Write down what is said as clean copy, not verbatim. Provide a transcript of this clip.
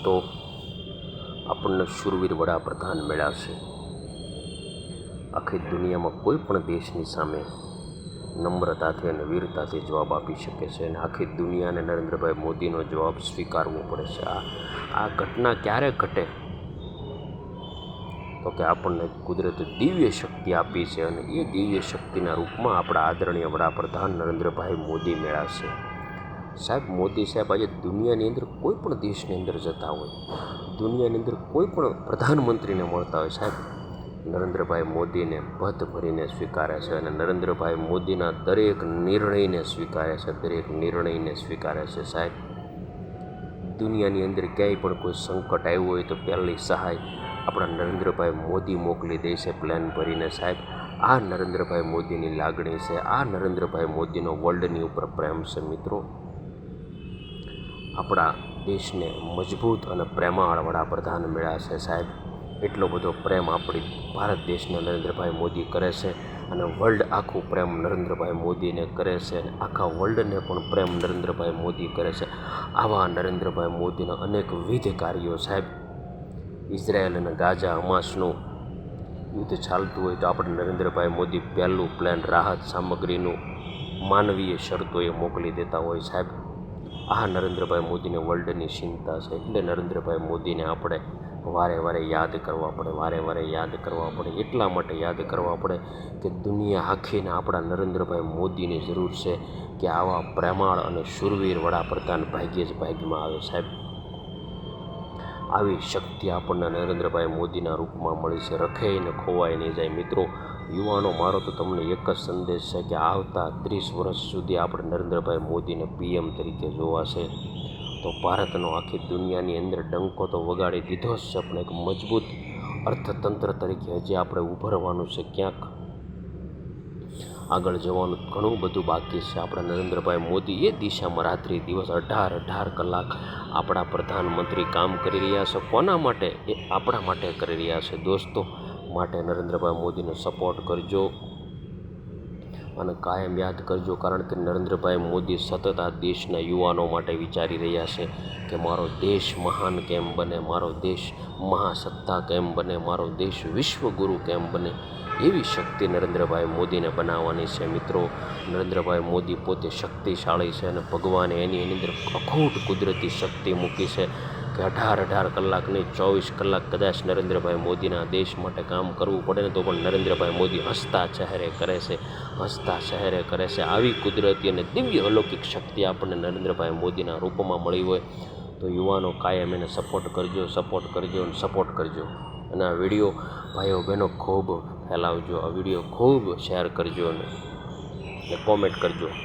દોસ્તો, આપણને શૂરવીર વડાપ્રધાન મળ્યા છે. આખી દુનિયામાં કોઈ પણ દેશની સામે નમ્રતાથી અને વીરતાથી જવાબ આપી શકે છે અને આખી દુનિયાને નરેન્દ્રભાઈ મોદીનો જવાબ સ્વીકારવો પડે છે. આ ઘટના ક્યારે ઘટે તો કે આપણને કુદરતે દિવ્ય શક્તિ આપી છે અને એ દિવ્ય શક્તિના રૂપમાં આપણા આદરણીય વડાપ્રધાન નરેન્દ્રભાઈ મોદી મળ્યા છે. સાહેબ, મોદી સાહેબ આજે દુનિયાની અંદર કોઈ પણ દેશની અંદર જતા હોય, દુનિયાની અંદર કોઈ પણ પ્રધાનમંત્રીને મળતા હોય, સાહેબ નરેન્દ્રભાઈ મોદીને ભત ભરીને સ્વીકારે છે અને નરેન્દ્રભાઈ મોદીના દરેક નિર્ણયને સ્વીકારે છે, દરેક નિર્ણયને સ્વીકારે છે. સાહેબ, દુનિયાની અંદર ક્યાંય પણ કોઈ સંકટ આવ્યું હોય તો પહેલી સહાય આપણા નરેન્દ્રભાઈ મોદી મોકલી દે છે પ્લેન ભરીને. સાહેબ, આ નરેન્દ્રભાઈ મોદીની લાગણી છે, આ નરેન્દ્રભાઈ મોદીનો વર્લ્ડની ઉપર પ્રેમ છે. મિત્રો, આપણા દેશને મજબૂત અને પ્રેમાળ વડાપ્રધાન મળ્યા છે. સાહેબ, એટલો બધો પ્રેમ આપણી ભારત દેશને નરેન્દ્રભાઈ મોદી કરે છે અને વર્લ્ડ આખું પ્રેમ નરેન્દ્રભાઈ મોદીને કરે છે અને આખા વર્લ્ડને પણ પ્રેમ નરેન્દ્રભાઈ મોદી કરે છે. આવા નરેન્દ્રભાઈ મોદીના અનેકવિધ કાર્યો. સાહેબ, ઇઝરાયલ અને ગાઝા હમાસનું યુદ્ધ ચાલતું હોય તો આપણે નરેન્દ્રભાઈ મોદી પહેલું પ્લેન રાહત સામગ્રીનું માનવીય શરતોએ મોકલી દેતા હોય. સાહેબ, આ નરેન્દ્રભાઈ મોદીને વર્લ્ડની ચિંતા છે એટલે નરેન્દ્રભાઈ મોદીને આપણે વારે વારે યાદ કરવા પડે, વારે વારે યાદ કરવા પડે. એટલા માટે યાદ કરવા પડે કે દુનિયા આખીને આપણા નરેન્દ્રભાઈ મોદીની જરૂર છે કે આવા પ્રેમાળ અને શૂરવીર વડાપ્રધાન ભાગ્યે જ ભાગ્યમાં આવે. સાહેબ, આવી શક્તિ આપણને નરેન્દ્રભાઈ મોદીના રૂપમાં મળી છે, રખે ને ખોવાય નહીં જાય. મિત્રો, યુવાનો, મારો તો તમને એક જ સંદેશ છે કે આવતા 30 વર્ષ સુધી આપણે નરેન્દ્રભાઈ મોદીને PM તરીકે જોવા છે તો ભારતનો આખી દુનિયાની અંદર ડંકો તો વગાડી દીધો જ છે, પણ એક મજબૂત અર્થતંત્ર તરીકે હજી આપણે ઉભરવાનું છે. ક્યાંક આગળ જવાનું ઘણું બધું બાકી છે. આપણા નરેન્દ્રભાઈ મોદી એ દિશામાં રાત્રિ દિવસ 18 કલાક આપણા પ્રધાનમંત્રી કામ કરી રહ્યા છે. કોના માટે? એ આપણા માટે કરી રહ્યા છે. દોસ્તો, માટે નરેન્દ્રભાઈ મોદીને સપોર્ટ કરજો અને કાયમ યાદ કરજો, કારણ કે નરેન્દ્રભાઈ મોદી સતત આ દેશના યુવાનો માટે વિચારી રહ્યા છે કે મારો દેશ મહાન કેમ બને, મારો દેશ મહાસત્તા કેમ બને, મારો દેશ વિશ્વગુરુ કેમ બને. એવી શક્તિ નરેન્દ્રભાઈ મોદીને બનાવવાની છે. મિત્રો, નરેન્દ્રભાઈ મોદી પોતે શક્તિશાળી છે અને ભગવાને એની અંદર અખૂટ કુદરતી શક્તિ મૂકી છે કે 18 કલાક નહીં, 24 કલાક કદાચ નરેન્દ્રભાઈ મોદીના દેશ માટે કામ કરવું પડે ને તો પણ નરેન્દ્રભાઈ મોદી હસતા ચહેરે કરે છે, હસતા ચહેરે કરે છે. આવી કુદરતી અને દિવ્ય અલૌકિક શક્તિ આપણને નરેન્દ્રભાઈ મોદીના રૂપમાં મળી હોય તો યુવાનો કાયમ એને સપોર્ટ કરજો, સપોર્ટ કરજો અને સપોર્ટ કરજો. અને આ વિડીયો ભાઈઓ બહેનો ખૂબ ફેલાવજો, આ વિડીયો ખૂબ શેર કરજો અને કોમેન્ટ કરજો.